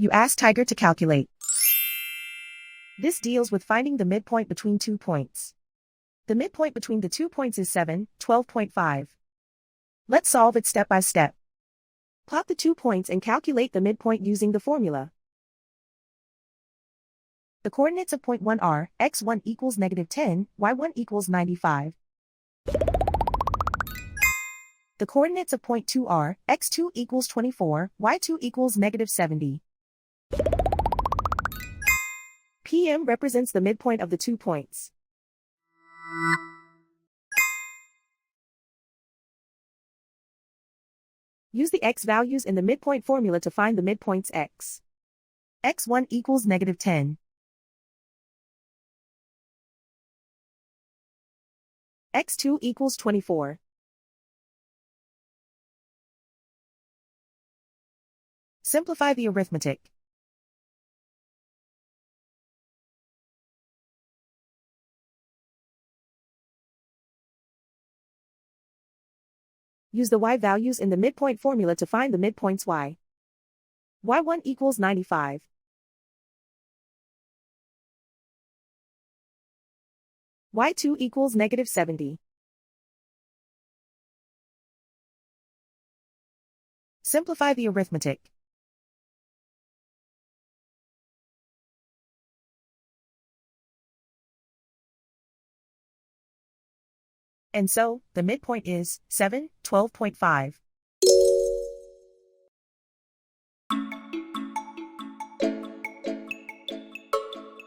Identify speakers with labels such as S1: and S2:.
S1: You ask Tiger to calculate. This deals with finding the midpoint between 2 points. The midpoint between the 2 points is 7, 12.5. Let's solve it step by step. Plot the 2 points and calculate the midpoint using the formula. The coordinates of point 1 are x1 equals -10, y1 equals 95. The coordinates of point 2 are x2 equals 24, y2 equals -70. PM represents the midpoint of the 2 points. Use the x values in the midpoint formula to find the midpoints x. x1 equals -10. x2 equals 24. Simplify the arithmetic. Use the y values in the midpoint formula to find the midpoints y. y1 equals 95. y2 equals -70. Simplify the arithmetic. And so, the midpoint is 7, 12.5.